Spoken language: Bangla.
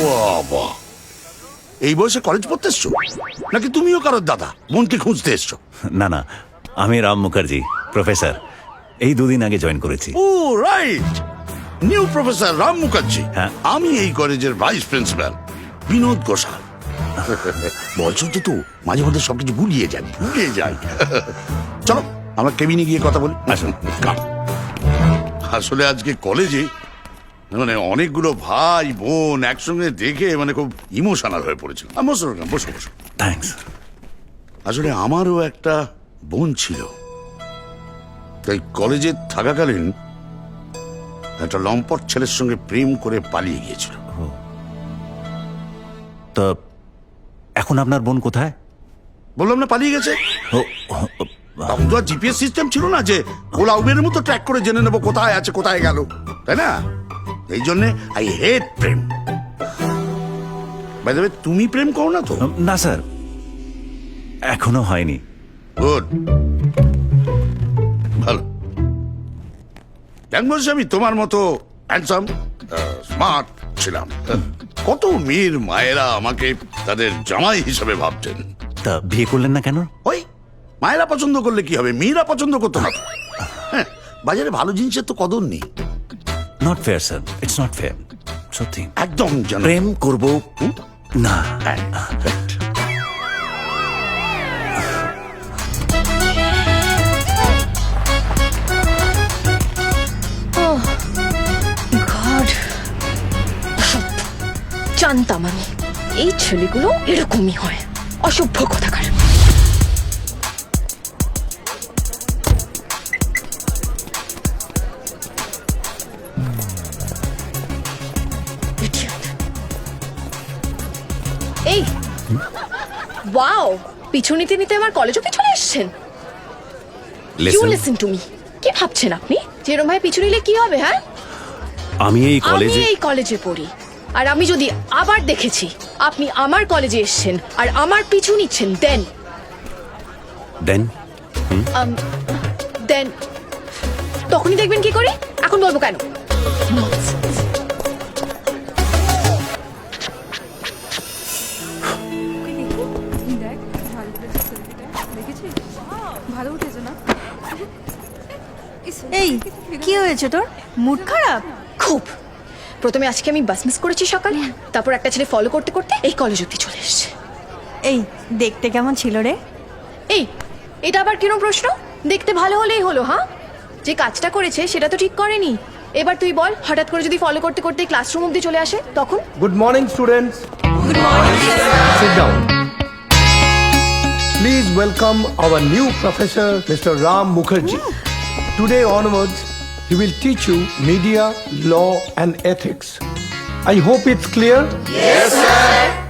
বাবা, এই বয়সে কলেজ পড়তে এসছো নাকি তুমিও কারোর দাদা বোনকে খুঁজতে এসছো? না না, আমি রাম মুখার্জি, প্রফেসর। এই দুদিন আগে জয়েন করেছি। Oh right, new professor Ram Mukherjee. হ্যাঁ। আমি এই কলেজের ভাইস প্রিন্সিপাল বিনোদ ঘোষাল। বলছো তো মাঝে মধ্যে সবকিছু ভুলিয়ে যাই। চলো আমরা কেবিনে গিয়ে কথা বলি। আসুন। Come. আসলে আজকে কলেজে মানে অনেকগুলো ভাই বোন একসঙ্গে দেখে মানে খুব ইমোশনাল হয়ে পড়েছিল। বসো বসো বসো। থ্যাঙ্কস। আসলে আমারও একটা বোন ছিল, তাই কলেজে থাকাকালীন একটা লম্পট ছেলের সঙ্গে প্রেম করে পালিয়ে গিয়েছিল। তো এখন আপনার বোন কোথায়? বললাম না পালিয়ে গেছে। ও, তখন তো আর জিপিএস সিস্টেম ছিল না যে ওলা উবের মতো ট্র্যাক করে জেনে নেবো কোথায় আছে কোথায় গেল, তাই না? এই জন্য আই হেট প্রেম। বাই দ্য ওয়ে, তুমি প্রেম করো না তো? না স্যার, এখনো হয়নি। গুড, ভালো। বলছি আমি তোমার মতো হ্যান্ডসাম স্মার্ট ছিলাম। কত মেয়ের মায়েরা আমাকে তাদের জামাই হিসেবে ভাবতেন। তা বিয়ে করলেন না কেন? ওই মায়েরা পছন্দ করলে কি হবে, মেয়েরা পছন্দ করতো না তো। হ্যাঁ, বাজারে ভালো জিনিসের তো কদর নেই। Not fair sir, it's not fair. সত্যি একদম জানো। প্রেম করব না। গড, জানতাম আমি এই ছেলেগুলো এরকমই হয়, অসভ্য কথাকার। এই ওয়াও, পিছু নিতে নিতে আমার কলেজও পিছনে এসছেন। You listen to me. কি ভাবছেন আপনি যেরকম ভাই পিছু নিলে কি হবে? হ্যাঁ, আমি এই কলেজে পড়ি, আর আমি যদি আবার দেখেছি আপনি আমার কলেজে এসেছেন আর আমার পিছু নিচ্ছেন, দেন তখনই দেখবেন কি করি। এখন বলবো কেন? এই কি হয়েছে তোর? মুড খারাপ? খুব। প্রথমে আজকে আমি বাস মিস করেছি সকালে, তারপর একটা ছেলে ফলো করতে করতে এই কলেজ অব্দি চলে এসছে। এই দেখতে কেমন ছিল রে? এই এটা আবার কিরম প্রশ্ন? দেখতে ভালো হলেই হলো? হ্যাঁ, যে কাজটা করেছে সেটা তো ঠিক করেনি। এবার তুই বল, হঠাৎ করে যদি ফলো করতে করতে ক্লাসরুম অব্দি চলে আসে তখন? Good morning, students. Good morning, sir. Sit down. Please welcome our new professor, Mr. Ram Mukherjee. Today onwards, he will teach you media, law, and ethics. I hope it's clear. Yes, sir.